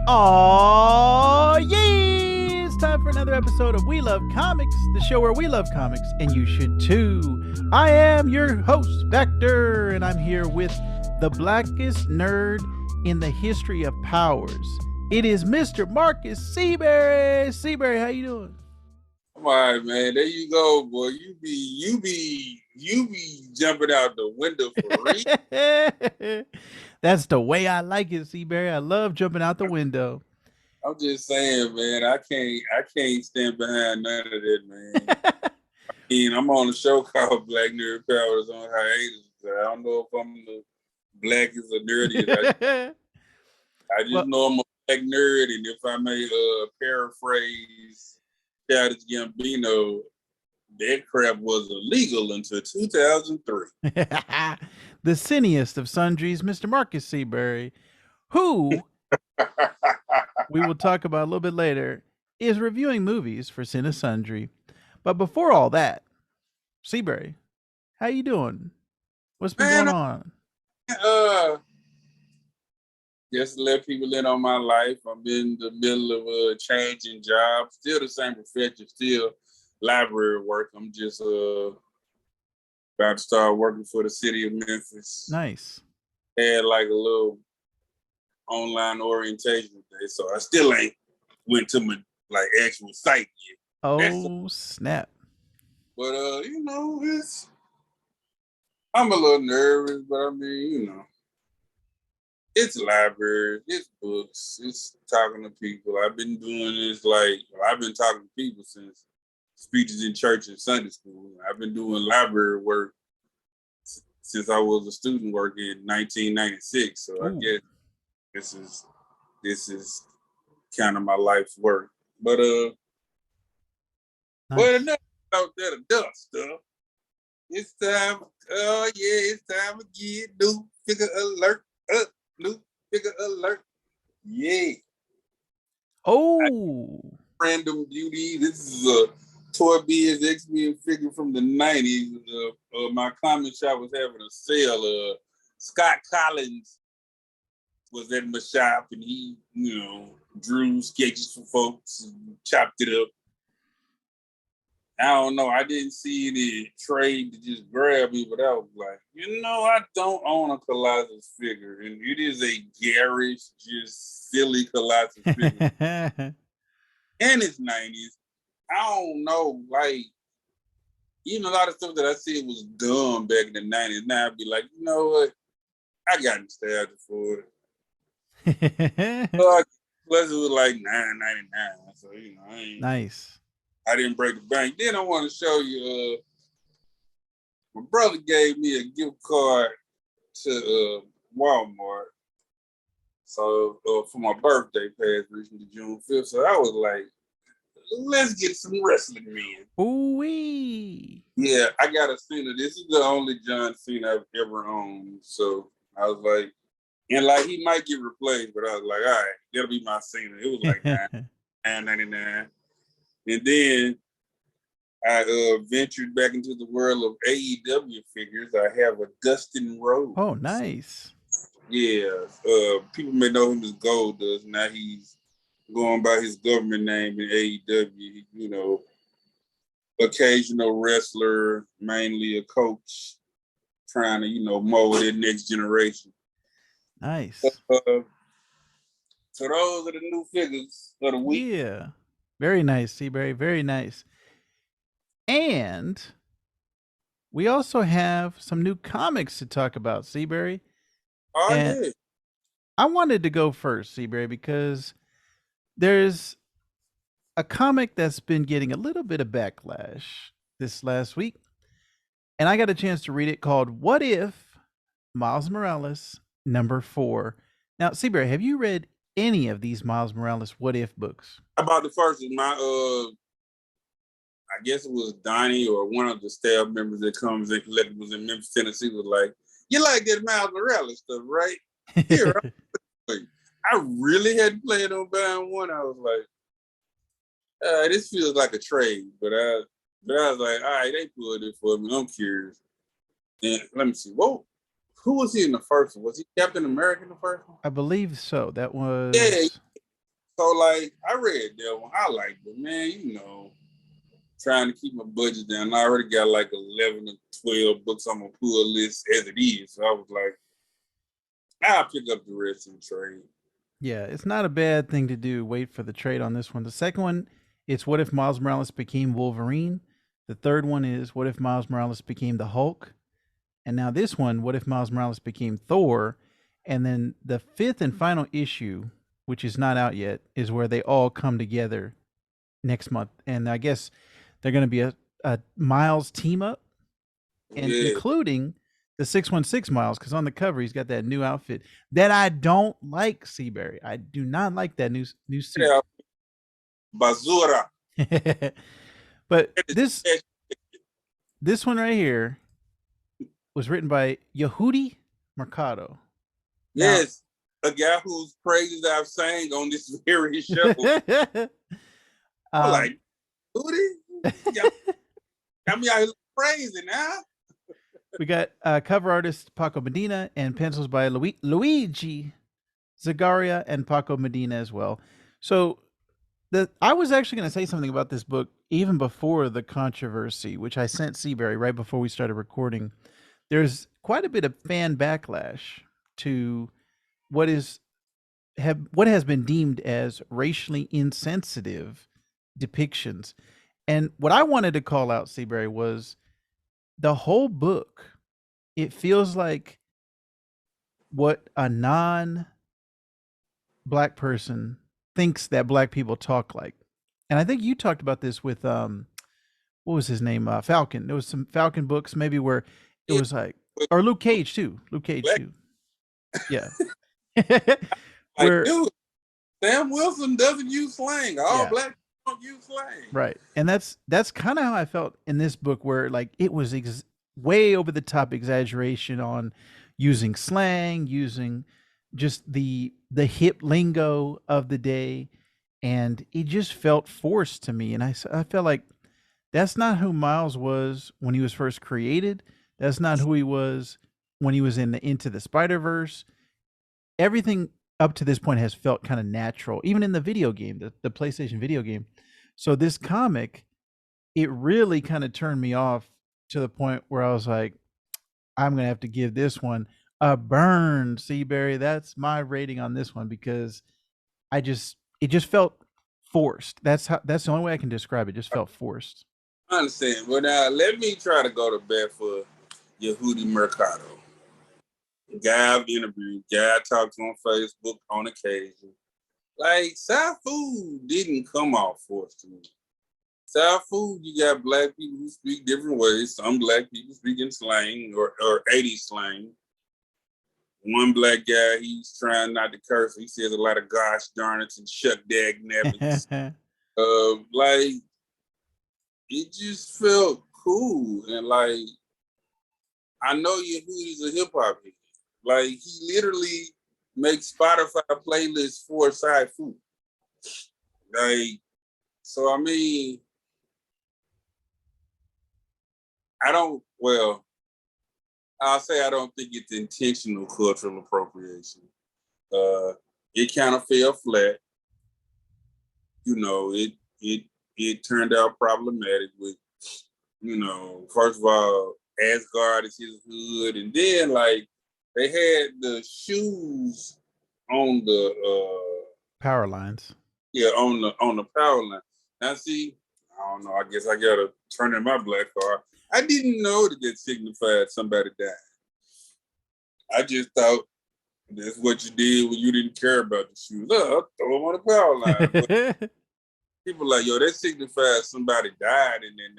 Oh, yeah! It's time for another episode of We Love Comics, the show where we love comics, and you should too. I am your host, Vactor, and I'm here with the blackest nerd in the history of powers. It is Mr. Marcus Seaberry. Seaberry, how you doing? Come on, man. There you go, boy. You be jumping out the window for real. That's the way I like it, Seaberry. I love jumping out the window. I'm just saying, man. I can't stand behind none of that, man. I'm on a show called Black Nerd Powers on hiatus. I don't know if I'm the blackest or nerdiest. I just know I'm a black nerd, and if I may paraphrase Childish Gambino, that crap was illegal until 2003. The cineast of sundries, Mr. Marcus Seaberry, who we will talk about a little bit later, is reviewing movies for CineSundry. But before all that, Seaberry, how you doing? What's been going on? Just to let people in on my life. I'm in the middle of changing jobs. Still the same profession, still library work. I'm just about to start working for the city of Memphis. Nice. Had like a little online orientation day, so I still ain't went to my actual site yet. Oh, snap. But I'm a little nervous, but I mean, it's libraries, it's books, it's talking to people. I've been doing this I've been talking to people since speeches in church and Sunday school. I've been doing library work since I was a student working in 1996. So I guess this is kind of my life's work. But nice. But enough about that adult stuff. It's time. It's time to get new figure alert. New figure alert. Yeah. Oh. Random Beauty. This is a Toy Biz X-Men figure from the 90s. My comic shop was having a sale. Scott Collins was at my shop, and he, drew sketches for folks and chopped it up. I don't know. I didn't see any trade to just grab me, but I was like, I don't own a Colossus figure, and it is a garish, just silly Colossus figure. And it's 90s. I don't know, even a lot of stuff that I said was dumb back in the 90s. Now I'd be like, you know what? I got nostalgia for it. Plus, it was like $9.99. So, Nice. I didn't break the bank. Then I want to show you, my brother gave me a gift card to Walmart. So for my birthday past recently, June 5th. So I was like, let's get some wrestling men. Ooh-wee. Yeah, I got a Cena. This is the only John Cena I've ever owned. So I was like, and he might get replaced, but I was like, all right, that'll be my Cena. It was like $9.99. And then I ventured back into the world of AEW figures. I have a Dustin Rhodes. Oh, nice. Yeah. People may know him as Goldust. Now he's going by his government name in AEW. Occasional wrestler, mainly a coach, trying to, mold that next generation. Nice. So those are the new figures of the week. Yeah. Very nice, Seaberry. Very nice. And we also have some new comics to talk about, Seaberry. Oh, yeah. I wanted to go first, Seaberry, because there's a comic that's been getting a little bit of backlash this last week. And I got a chance to read it, called What If Miles Morales #4. Now, Seaberry, have you read any of these Miles Morales What If books? About the first one, I guess it was Donnie or one of the staff members that comes in collectibles in Memphis, Tennessee, was like, "You like that Miles Morales stuff, right?" Here, I really hadn't planned on buying one. I was like, "This feels like a trade," but I was like, "All right, they pulled it for me. I'm curious." And let me see. Whoa. Who was he in the first one? Was he Captain America in the first one? I believe so. That was... Yeah, So like I read that one. I liked it, man. Trying to keep my budget down. I already got like 11 or 12 books on my pull list as it is. So I was like, I'll pick up the rest in the trade. Yeah, it's not a bad thing to do. Wait for the trade on this one. The second one, it's what if Miles Morales became Wolverine. The third one is what if Miles Morales became the Hulk. And now this one, what if Miles Morales became Thor? And then the fifth and final issue, which is not out yet, is where they all come together next month. And I guess they're going to be a Miles team up, and including the 616 Miles, because on the cover he's got that new outfit that I don't like, Seaberry. I do not like that new suit. Yeah. Bazura. But this one right here was written by Yehudi Mercado. Yes, a guy whose praises I've sang on this very show. I'm like, Yehudi? Got me out here praising now. We got cover artist Paco Medina and pencils by Luigi Zagaria and Paco Medina as well. So I was actually going to say something about this book even before the controversy, which I sent Seaberry right before we started recording. There's quite a bit of fan backlash to what has been deemed as racially insensitive depictions. And what I wanted to call out, Seaberry, was the whole book. It feels like what a non-black person thinks that black people talk like. And I think you talked about this with what was his name? Falcon. There was some Falcon books maybe where it was like, or Luke Cage too. Yeah. Where, dude, Sam Wilson doesn't use slang. All black people don't use slang. Right. And that's kind of how I felt in this book, where like it was way over the top exaggeration on using slang, using just the hip lingo of the day, and it just felt forced to me. And I felt like that's not who Miles was when he was first created. That's not who he was when he was into the Spider-Verse. Everything up to this point has felt kind of natural, even in the video game, the PlayStation video game. So this comic, it really kind of turned me off to the point where I was like, I'm going to have to give this one a burn, Seaberry. That's my rating on this one, because it just felt forced. That's the only way I can describe it. It just felt forced. I understand. But now let me try to go to bat for Yehudi Mercado. Guy I've interviewed, guy I talked to on Facebook on occasion. Like, South Food didn't come off forced to me. South Food, you got black people who speak different ways. Some black people speaking slang or 80s slang. One black guy, he's trying not to curse. He says a lot of gosh darn it and shuck dag nabbits. Like, it just felt cool. And like, I know Yehudi's a hip hop head. Like, he literally makes Spotify playlists for side food. Like, so I mean, I'll say I don't think it's intentional cultural appropriation. It kind of fell flat. It turned out problematic with, first of all, Asgard is his hood, and then like they had the shoes on the power lines. Yeah, on the power line. Now see, I don't know. I guess I gotta turn in my black car. I didn't know that signified somebody died. I just thought that's what you did when you didn't care about the shoes. I'll throw them on the power line. But people like, yo, that signifies somebody died in their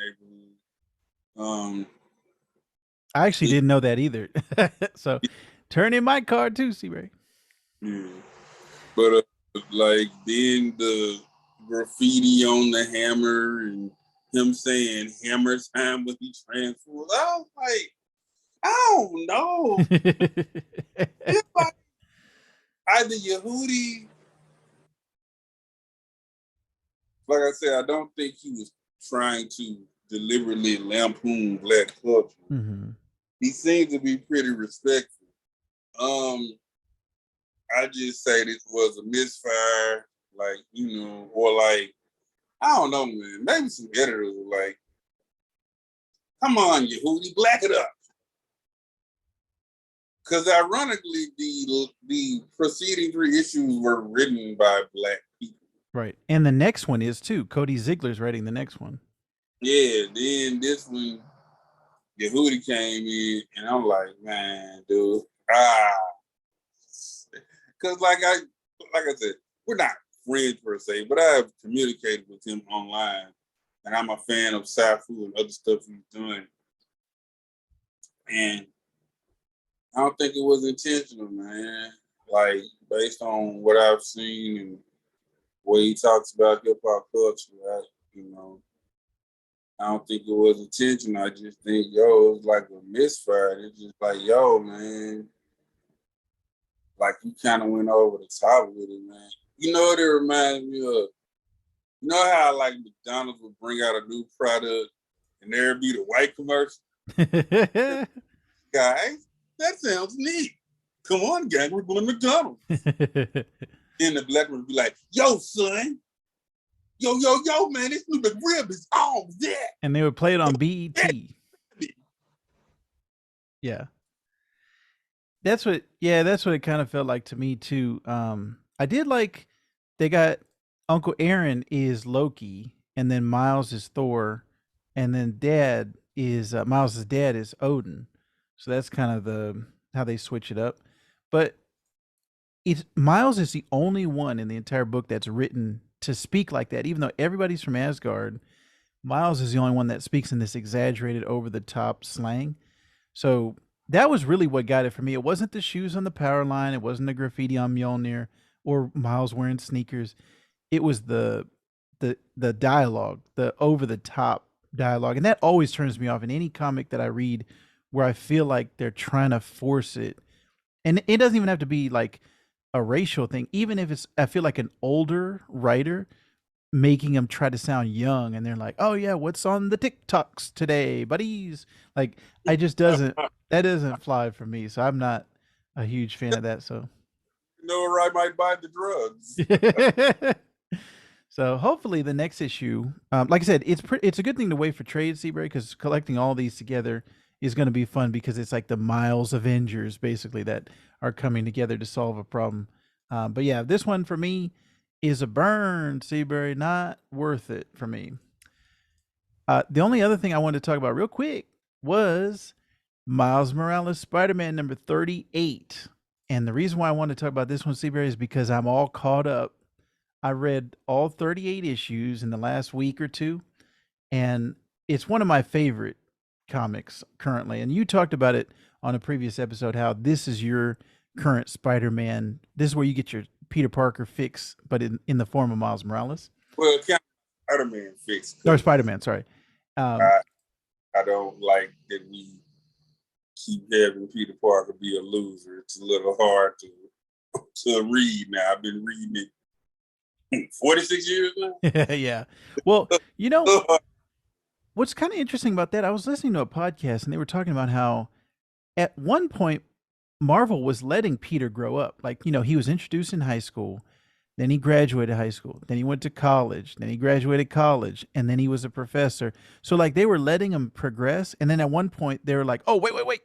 neighborhood. I actually didn't know that either. So turn in my car too, Seaberry. Yeah. But like then the graffiti on the hammer and him saying hammer time when he transformed. I was like, I don't know. Like, either Yehudi, like I said, I don't think he was trying to deliberately lampoon black culture. Mm-hmm. He seemed to be pretty respectful. I just say this was a misfire. Like, or like, I don't know, man. Maybe some editors were like, come on, Yehudi, black it up. Because ironically, the preceding 3 issues were written by Black people. Right. And the next one is too. Cody Ziegler's writing the next one. Yeah, then this one, Yehudi came in, and I'm like, man, dude, because like I said, we're not friends per se, but I've communicated with him online, and I'm a fan of Safu and other stuff he's doing, and I don't think it was intentional, man. Like based on what I've seen and what he talks about hip hop culture, I don't think it was intentional. I just think, it was like a misfire. It's just like, man, like you kind of went over the top with it, man. You know what it reminds me of? You know how like McDonald's would bring out a new product and there'd be the white commercial? Guys, that sounds neat. Come on, gang, we're going to McDonald's. Then the black one would be like, yo, son. Yo, man, this new McRib is all that. And they would play it on BET. Yeah. That's what it kind of felt like to me too. I did like they got Uncle Aaron is Loki, and then Miles is Thor, and then Miles's dad is Odin. So that's kind of how they switch it up. But Miles is the only one in the entire book that's written to speak like that. Even though everybody's from Asgard, Miles is the only one that speaks in this exaggerated, over the top slang. So that was really what got it for me. It wasn't the shoes on the power line. It wasn't the graffiti on Mjolnir or Miles wearing sneakers. It was the dialogue, the over the top dialogue, and that always turns me off in any comic that I read, where I feel like they're trying to force it. And it doesn't even have to be like a racial thing. Even if I feel like an older writer making them try to sound young, and they're like, "Oh yeah, what's on the TikToks today, buddies?" Like, that doesn't fly for me. So I'm not a huge fan of that. So, or I might buy the drugs. So hopefully the next issue, like I said, it's a good thing to wait for trade, Seaberry, because collecting all these together is going to be fun, because it's like the Miles Avengers basically that are coming together to solve a problem. But yeah, this one for me is a burn, Seaberry. Not worth it for me. The only other thing I wanted to talk about real quick was Miles Morales Spider-Man number 38. And the reason why I wanted to talk about this one, Seaberry, is because I'm all caught up. I read all 38 issues in the last week or two, and it's one of my favorite comics currently. And you talked about it on a previous episode, how this is your current Spider-Man. This is where you get your Peter Parker fix, but in the form of Miles Morales. Well, kind of Spider-Man fix. Or Spider-Man, sorry. I don't like that we keep having Peter Parker be a loser. It's a little hard to read now. I've been reading it 46 years now. Yeah. Well, what's kind of interesting about that, I was listening to a podcast and they were talking about how at one point Marvel was letting Peter grow up. Like, he was introduced in high school, then he graduated high school, then he went to college, then he graduated college, and then he was a professor. So like they were letting him progress. And then at one point they were like, oh, wait.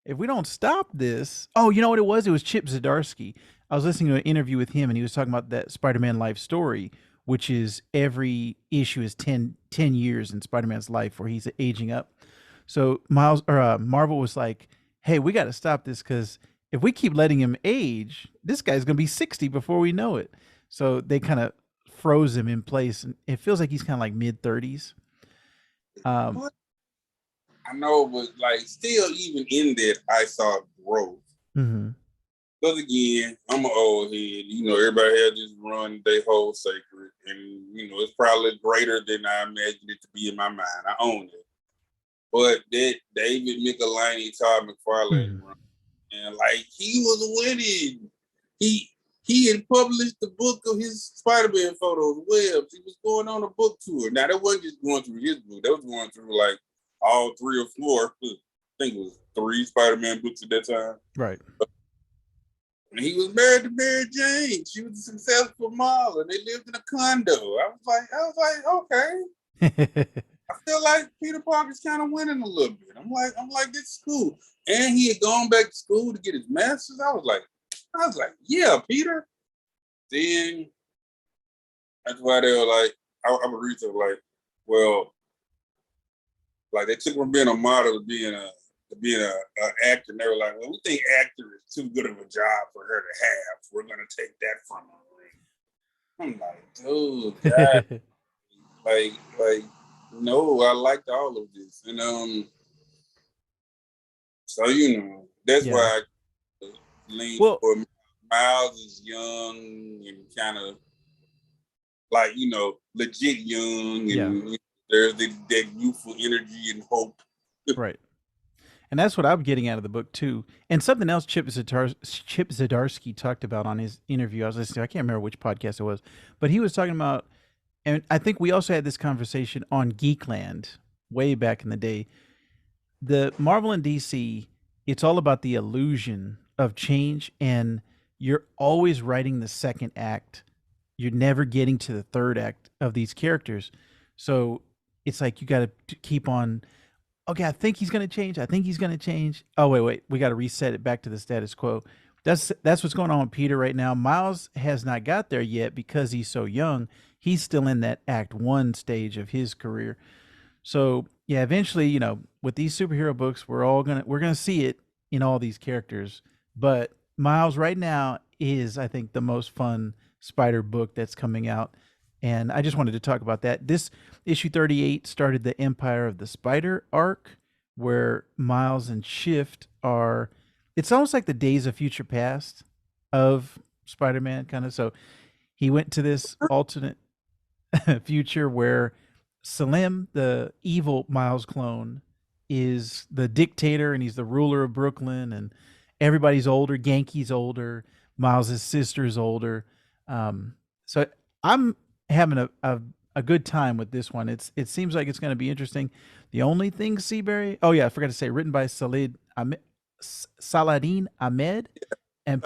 If we don't stop this, you know what it was? It was Chip Zdarsky. I was listening to an interview with him, and he was talking about that Spider-Man life story, which is every issue is 10 years in Spider-Man's life where he's aging up. So Marvel was like, hey, we got to stop this, because if we keep letting him age, this guy's going to be 60 before we know it. So they kind of froze him in place, and it feels like he's kind of like mid-30s. I know, but like still, even in that, I saw growth. Mm-hmm. Because again, I'm an old head. Everybody has this run they hold sacred, and it's probably greater than I imagined it to be in my mind. I own it. But that David Michelinie, Todd McFarlane run, and like he was winning. He had published the book of his Spider-Man photos, webs. He was going on a book tour. Now that wasn't just going through his book; that was going through like all 3 or 4. I think it was 3 Spider-Man books at that time. Right. And he was married to Mary Jane. She was a successful model, and they lived in a condo. I was like, okay. I feel like Peter Parker's kind of winning a little bit. I'm like, this is cool. And he had gone back to school to get his master's. I was like, yeah, Peter. Then that's why they were like, I'm a reader, like, well, like they took him from being a model to being a actor, and they were like, well, we think actor is too good of a job for her to have. We're gonna take that from her. I'm like, dude, God, like, no, I liked all of this, and so that's why I lean for Miles is young and kind of like legit young, and there's that youthful energy and hope. Right. And that's what I'm getting out of the book too. And something else Chip Zdarsky talked about on his interview. I was listening to, I can't remember which podcast it was, but he was talking about, and I think we also had this conversation on Geekland way back in the day. The Marvel and DC, it's all about the illusion of change, and you're always writing the second act. You're never getting to the third act of these characters. So it's like you got to keep on, okay, I think he's going to change. I think he's going to change. Oh, wait. We got to reset it back to the status quo. That's what's going on with Peter right now. Miles has not got there yet because he's so young. He's still in that act one stage of his career. So yeah, eventually, with these superhero books, we're gonna see it in all these characters. But Miles right now is, I think, the most fun Spider book that's coming out. And I just wanted to talk about that. This issue 38 started the Empire of the Spider arc, where Miles and Shift are. It's almost like the Days of Future Past of Spider-Man, kind of. So he went to this alternate future where Salim, the evil Miles clone, is the dictator and he's the ruler of Brooklyn, and everybody's older. Genki's older. Miles's sister's older. So I'm having a good time with this one. It seems like it's going to be interesting. The only thing, Seaberry. Oh yeah, I forgot to say, written by Saladin Ahmed, and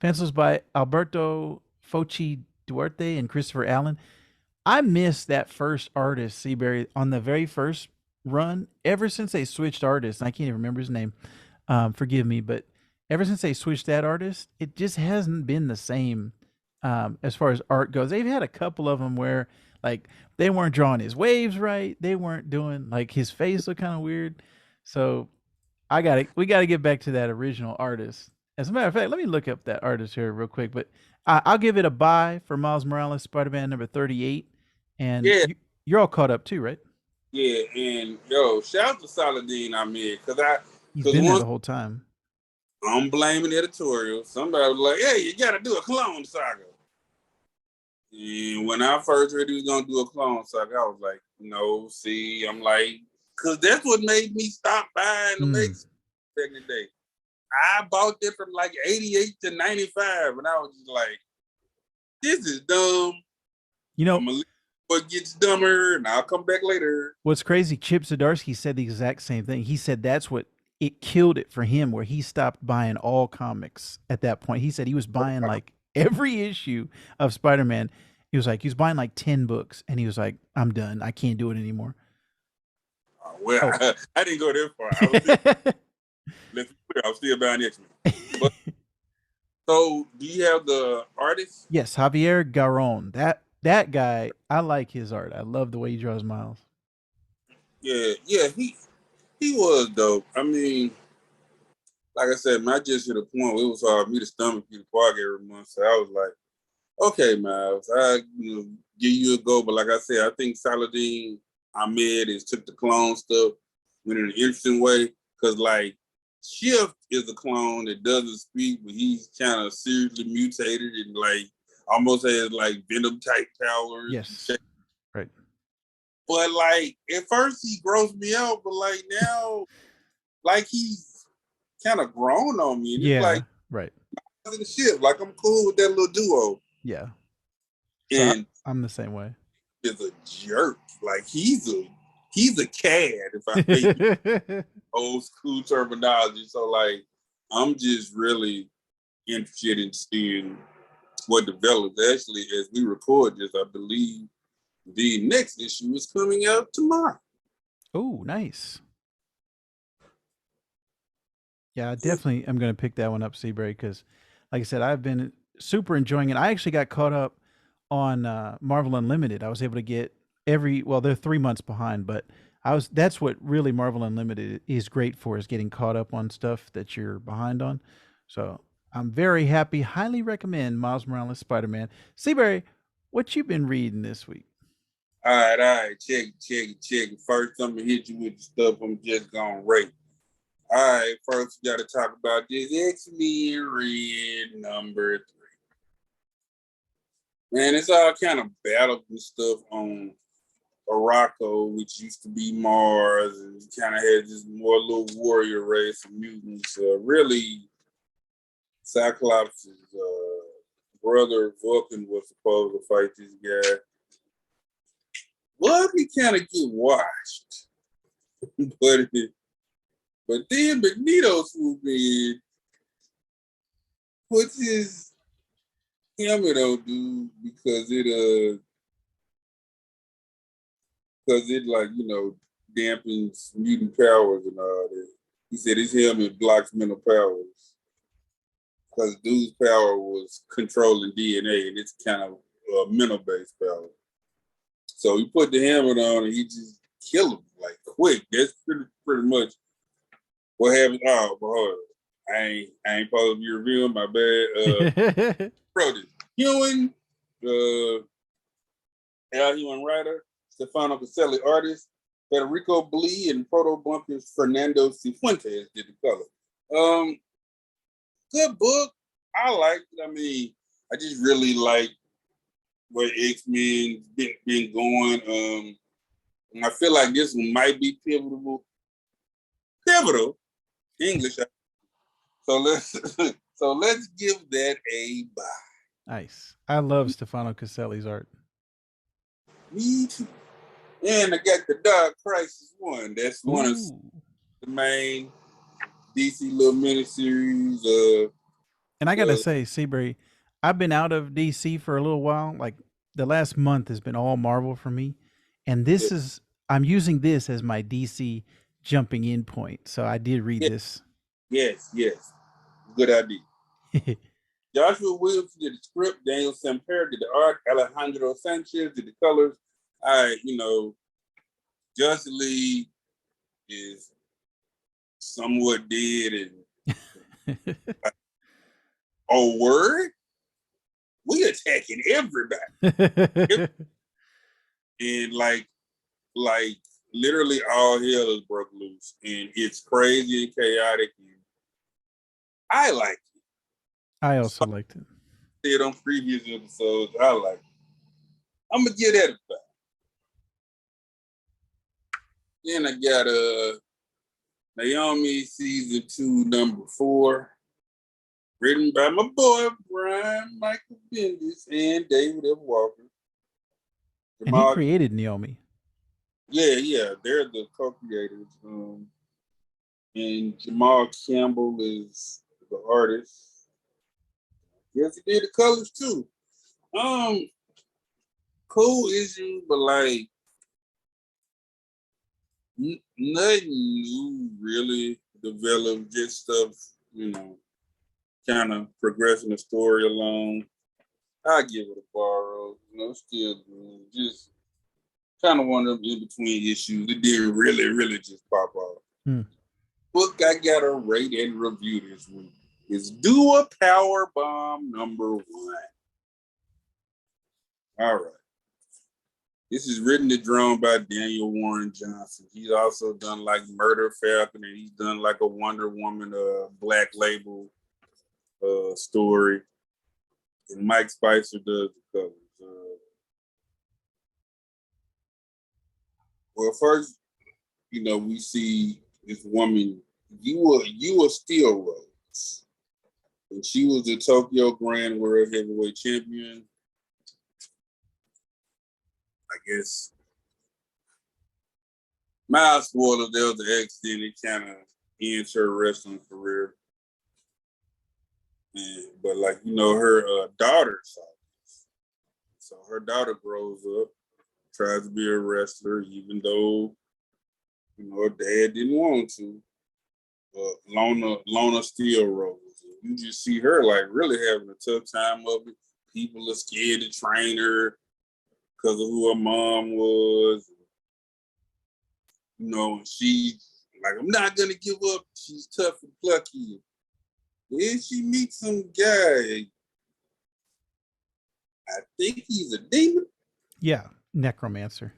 pencils by Alberto Foci Duarte and Christopher Allen. I missed that first artist, Seaberry, on the very first run. Ever since they switched artists, I can't even remember his name. Forgive me, but ever since they switched that artist, it just hasn't been the same as far as art goes. They've had a couple of them where like they weren't drawing his waves right. They weren't doing, like, his face looked kind of weird. So we gotta get back to that original artist. As a matter of fact, let me look up that artist here real quick. But I'll give it a buy for Miles Morales, Spider-Man number 38. And yeah, you're all caught up too, right? Yeah, and shout out to Saladin Ahmed, He's been there the whole time. I'm blaming editorial. Somebody was like, "Hey, you got to do a Clone Saga." And when I first heard he was gonna do a Clone Saga, I was like, "No." See, I'm like, because that's what made me stop buying the Makes back in the day. I bought it from like 88 to 95, and I was just like, "This is dumb." I'm gonna what gets dumber, and I'll come back later. What's crazy, Chip Zdarsky said the exact same thing. He said that's what it killed it for him, where he stopped buying all comics at that point. He said he was buying like every issue of Spider-Man. He was buying like 10 books, and he was like, I'm done. I can't do it anymore. I didn't go that far. Let's be clear, I'm still buying X-Men. So, do you have the artist? Yes, Javier Garron. That guy, I like his art. I love the way he draws Miles. Yeah, he was dope. I mean, like I said, man, I just hit a point where it was hard for me to stomach Peter Parker every month. So I was like, okay, Miles, I give you a go. But like I said, I think Saladin Ahmed took the clone stuff, went in an interesting way. Because like Shift is a clone that doesn't speak, but he's kind of seriously mutated and like almost has like Venom type powers. Yes. Right. But like at first he grossed me out, but like now, like he's kind of grown on me. And yeah. It's like, right. Shit, like I'm cool with that little duo. Yeah. And so I'm the same way. Is a jerk. Like he's a cad, if I think old school terminology. So like I'm just really interested in seeing what develops. Actually, as we record this, I believe the next issue is coming out tomorrow. Oh, nice. Yeah, I definitely am going to pick that one up, Seaberry, because, like I said, I've been super enjoying it. I actually got caught up on Marvel Unlimited. I was able to get well, they're 3 months behind, but that's what really Marvel Unlimited is great for, is getting caught up on stuff that you're behind on. So I'm very happy. Highly recommend Miles Morales Spider-Man. Seaberry, what you been reading this week? All right. Check it. First, I'm going to hit you with the stuff I'm just going to rate. All right, first we got to talk about this X-Men Red number 3. Man, it's all kind of battle and stuff on Araco, which used to be Mars, and kind of had this more little warrior race of mutants. Really, Cyclops' brother Vulcan was supposed to fight this guy. Well, he kind of get washed, but then Magneto swooped in, puts his helmet on dude because it like, dampens mutant powers and all that. He said his helmet blocks mental powers because dude's power was controlling DNA, and it's kind of a mental based power. So he put the helmet on and he just killed him like quick. That's pretty much what happened. Oh, boy. I ain't supposed to be revealing, my bad. Bro, this Human, Human writer, Stefano Caselli artist, Federico Blee, and Proto Bunkers Fernando Cifuentes did the color. Good book. I liked it. I mean, I just really like where X-Men been going. And I feel like this one might be pivotal English. So let's give that a buy. Nice. I love Stefano Caselli's art. Me too. And I got the Dark Crisis 1. That's one of the main DC little miniseries. And I gotta say, Seabury, I've been out of DC for a little while. Like the last month has been all Marvel for me, and I'm using this as my DC jumping in point. So I did read this. Yes. Good idea. Joshua Williams did the script, Daniel Samper did the art, Alejandro Sanchez did the colors. Justice League is somewhat dead, and word? We attacking everybody. And like literally all hell is broke loose, and it's crazy and chaotic. And I like it. I also liked it. Said on previous episodes, I like it. I'm gonna give that a 5. Then I got Naomi season 2 number 4, written by my boy Brian Michael Bendis and David F. Walker. And he created Naomi. Yeah, they're the co-creators. And Jamal Campbell is the artist. Yes, he did the colors too. Cool issue, but like nothing new really developed. Just stuff, kind of progressing the story along. I give it a borrow. Still just kind of one of them in between issues. It didn't really just pop off. Book I got to rate and review this week is Do a Powerbomb number 1. All right. This is written and drawn by Daniel Warren Johnson. He's also done like Murder Falcon, and he's done like a Wonder Woman Black Label story. And Mike Spicer does the covers. Well, first, we see this woman. You were Steel Rose, and she was the Tokyo Grand World Heavyweight Champion. I guess mild spoiler, there was an accident. It kind of ends her wrestling career. And, but like, her daughter saw this. So her daughter grows up, tries to be a wrestler, even though, her dad didn't want to. But Lona still rolls. You just see her like really having a tough time of it. People are scared to train her because of who her mom was. And she like, I'm not gonna give up. She's tough and plucky. Then she meets some guy. I think he's a demon. Yeah, necromancer.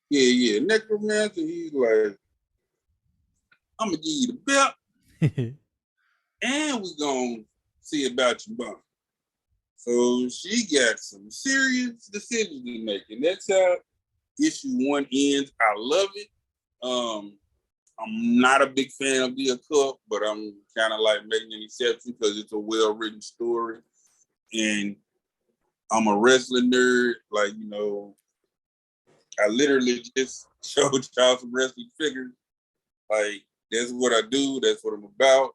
Yeah, necromancer. He's like, I'm gonna give you the belt, and we're gonna see about your bum. So she got some serious decisions to make, and that's how issue 1 ends. I love it. I'm not a big fan of the occult, but I'm kind of like making an exception because it's a well-written story, and I'm a wrestling nerd. Like, I literally just showed y'all some wrestling figures. Like, that's what I do. That's what I'm about.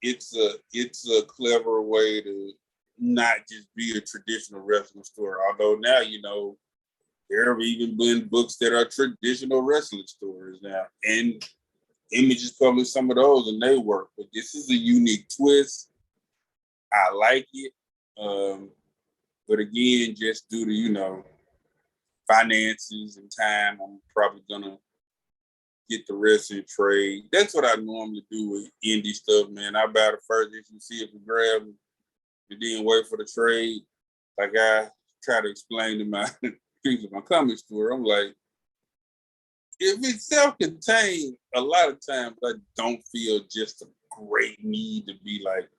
It's a clever way to not just be a traditional wrestling story. Although now, there have even been books that are traditional wrestling stories now, and Image has published some of those, and they work. But this is a unique twist. I like it. But again, just due to finances and time, I'm probably gonna get the rest in trade. That's what I normally do with indie stuff, man. I buy the first issue, see if we grab them, and then wait for the trade. Like I try to explain to my people at my comic store, I'm like, if it's self-contained, a lot of times I don't feel just a great need to be like,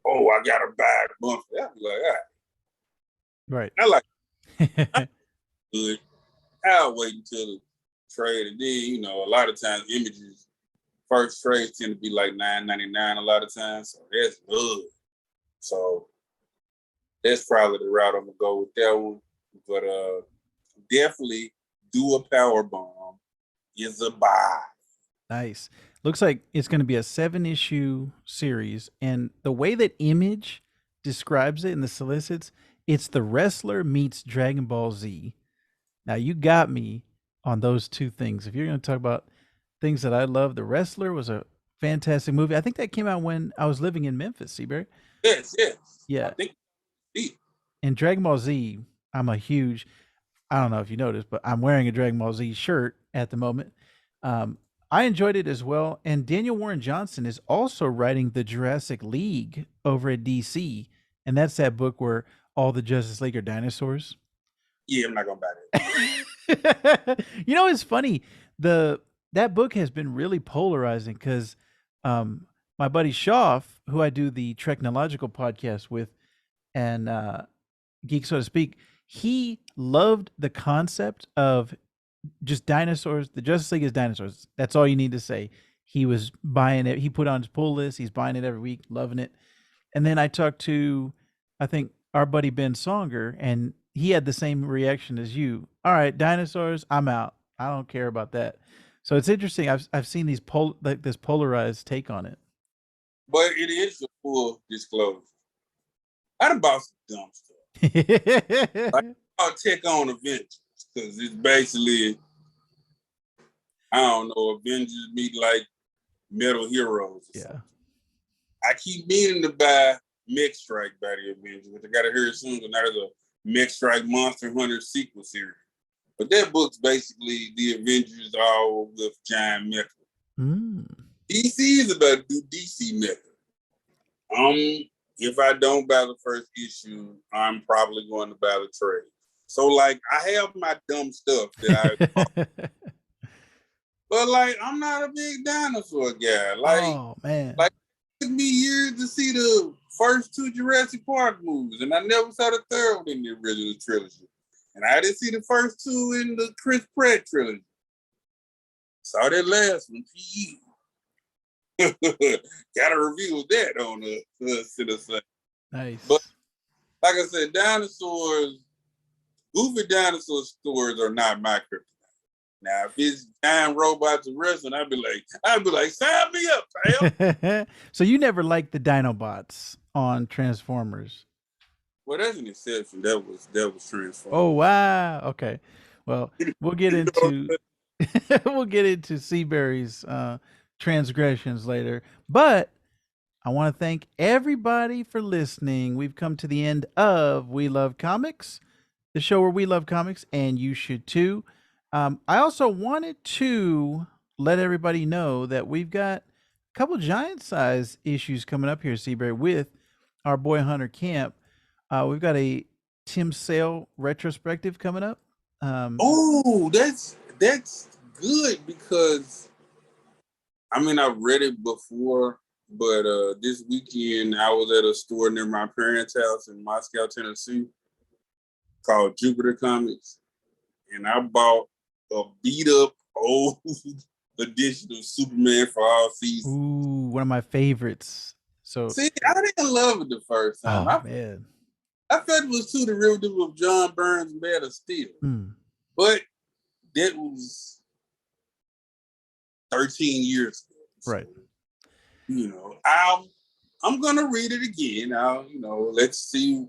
oh, I gotta buy it monthly. I'll be like, all Right. I like it. Good. I'll wait until the trade, and then a lot of times Images first trades tend to be like $9.99 a lot of times, so that's good. So that's probably the route I'm gonna go with that one. But definitely do a Powerbomb is a buy. Nice. Looks like it's going to be a 7-issue series, and the way that Image describes it in the solicits, it's the wrestler meets Dragon Ball Z. Now you got me on those two things. If you're going to talk about things that I love, The Wrestler was a fantastic movie. I think that came out when I was living in Memphis, Seaberry. Yes. I Yeah. think And Dragon Ball Z, I'm a huge, I don't know if you noticed, but I'm wearing a Dragon Ball Z shirt at the moment. Um, I enjoyed it as well. And Daniel Warren Johnson is also writing the Jurassic League over at DC. And that's that book where all the Justice League are dinosaurs. yeah, I'm not gonna buy that. It's funny. That book has been really polarizing because my buddy Schaff, who I do the TREKnological podcast with, and Geek, so to speak, he loved the concept of just dinosaurs. The Justice League is dinosaurs. That's all you need to say. He was buying it. He put on his pull list. He's buying it every week, loving it. And then I talked to, I think, our buddy Ben Songer, and he had the same reaction as you. All right, dinosaurs, I'm out. I don't care about that. So it's interesting. I've seen this polarized take on it. But it is a full disclosure. I done bought some dumb stuff. Like, I'll take on Avengers because it's basically, I don't know, Avengers meet like Metal Heroes or something. I keep meaning to buy Mech Strike by the Avengers, which I gotta hear soon because now there's a Mech Strike Monster Hunter sequel series. But that book's basically the Avengers all with giant mecha. DC is about to do DC mecha. If I don't buy the first issue, I'm probably going to buy the trade. So like I have my dumb stuff that I but like I'm not a big dinosaur guy. Like, oh man. Like it took me years to see the first 2 Jurassic Park movies, and I never saw the third one in the original trilogy. And I didn't see the first 2 in the Chris Pratt trilogy. Saw that last one. Gotta review that on the CineSundry. Nice. But like I said, dinosaurs, goofy dinosaur stories are not my kryptonite. Now, if it's giant robots and wrestling, I'd be like, sign me up, pal. So you never liked the Dinobots on Transformers? Well, that's an exception. That was Oh Transformers. wow. Okay. Well, we'll get You know, into we'll get into Seaberry's transgressions later. But I want to thank everybody for listening. We've come to the end of We Love Comics, the show where we love comics, and you should too. I also wanted to let everybody know that we've got a couple giant size issues coming up here, Seaberry, with our Boy Hunter Camp. We've got a Tim Sale retrospective coming up. oh, that's good because I mean I've read it before, but this weekend I was at a store near my parents' house in Moscow, Tennessee, called Jupiter Comics, and I bought a beat up old edition of Superman for All Seasons. Ooh, one of my favorites. So, See, I didn't love it the first time. oh man. I felt it was too derivative of John Byrne's Man of Steel. Mm. But that was 13 years ago. So, Right. you know, I'm gonna read it again. Let's see,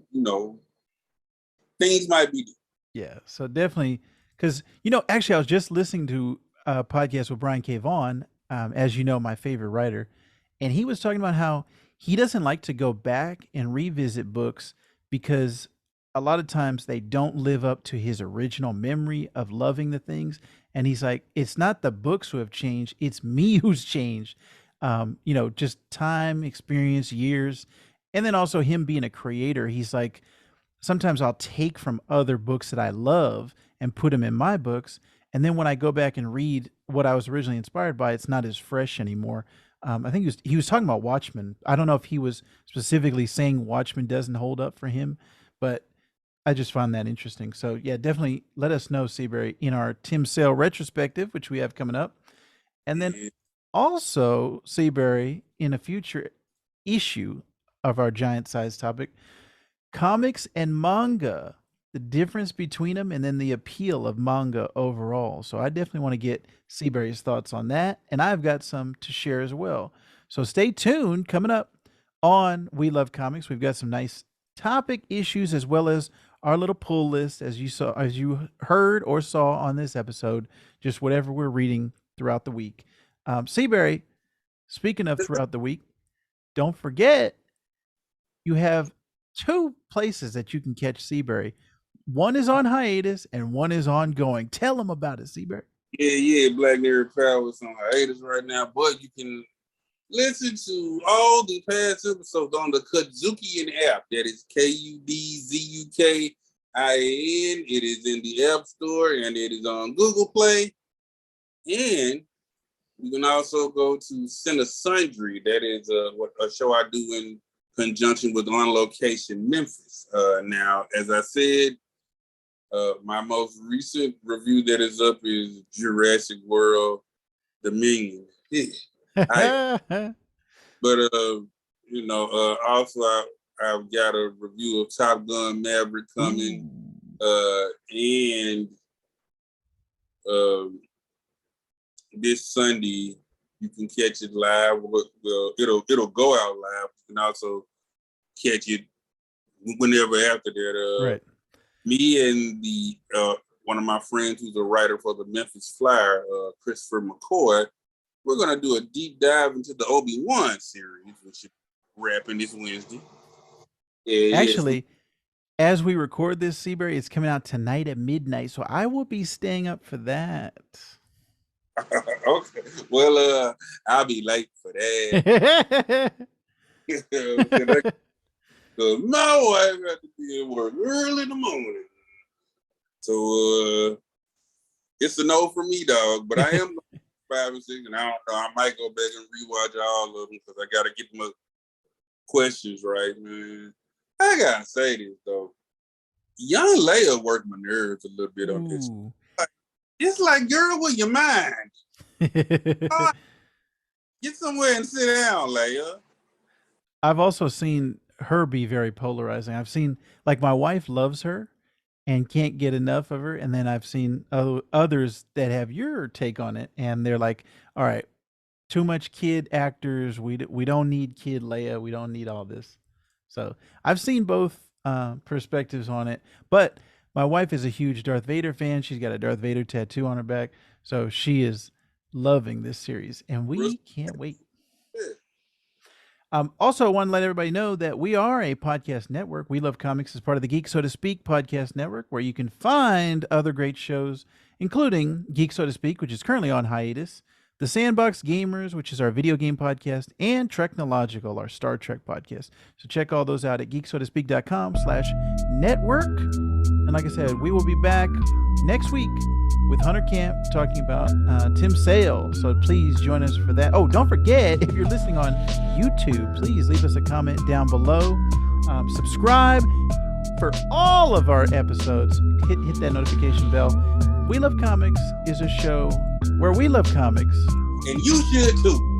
things might be different. Yeah. So definitely, because actually, I was just listening to a podcast with Brian K. Vaughan, as you know, my favorite writer, and he was talking about how he doesn't like to go back and revisit books because a lot of times they don't live up to his original memory of loving the things. And he's like, it's not the books who have changed, it's me who's changed. Just time, experience, years. And then also him being a creator, he's like, sometimes I'll take from other books that I love and put them in my books. And then when I go back and read what I was originally inspired by, it's not as fresh anymore. I think he was talking about Watchmen. I don't know if he was specifically saying Watchmen doesn't hold up for him, but I just found that interesting. So yeah, definitely let us know, Seaberry, in our Tim Sale retrospective, which we have coming up. And then also, Seaberry, in a future issue of our giant size topic, comics and manga, the difference between them, and then the appeal of manga overall. So I definitely want to get Seaberry's thoughts on that, and I've got some to share as well. So stay tuned. Coming up on We Love Comics, we've got some nice topic issues as well as our little pull list, as you heard or saw on this episode, just whatever we're reading throughout the week. Seaberry, speaking of throughout the week, don't forget you have two places that you can catch Seaberry. One is on hiatus and one is ongoing. Tell them about it, Seaberry. Yeah, Black Nerd Power is on hiatus right now, but you can listen to all the past episodes on the Kudzukian app. That is KUDZUKIAN. It is in the App Store and it is on Google Play. And you can also go to CineSundry. That is a show I do in conjunction with On Location Memphis. Now, as I said, my most recent review that is up is Jurassic World Dominion. Also I've got a review of Top Gun Maverick coming, and this Sunday you can catch it live. Well, it'll go out live. You can also catch it whenever after that. Right. Me and the one of my friends who's a writer for the Memphis Flyer, Christopher McCoy, we're gonna do a deep dive into the Obi-Wan series, which is wrapping this Wednesday. Actually, as we record this, Seaberry, it's coming out tonight at midnight, so I will be staying up for that. Okay. Well, I'll be late for that. Because my wife had to be at work early in the morning. So it's a no for me, dog. But I am 5 and 6, and I don't know. I might go back and rewatch all of them because I got to get my questions right, man. I gotta say this though, young Leia worked my nerves a little bit on this. It's like, girl, with your mind, get somewhere and sit down, Leia. I've also seen her be very polarizing. I've seen, like, my wife loves her, and can't get enough of her. And then I've seen others that have your take on it, and they're like, all right, too much kid actors. We don't need kid Leia. We don't need all this. So I've seen both perspectives on it, but my wife is a huge Darth Vader fan. She's got a Darth Vader tattoo on her back, so she is loving this series, and we can't wait. Also, I want to let everybody know that we are a podcast network. We Love Comics is part of the Geek, so to speak, podcast network, where you can find other great shows, including Geek, so to speak, which is currently on hiatus, the Sandbox Gamers, which is our video game podcast, and TREKnological, our Star Trek podcast. So check all those out at geeksotospeak.com/network. And like I said, we will be back next week with Hunter Camp talking about Tim Sale. So please join us for that. Oh, don't forget, if you're listening on YouTube, please leave us a comment down below. Subscribe for all of our episodes. Hit that notification bell. We Love Comics is a show where we love comics. And you should too.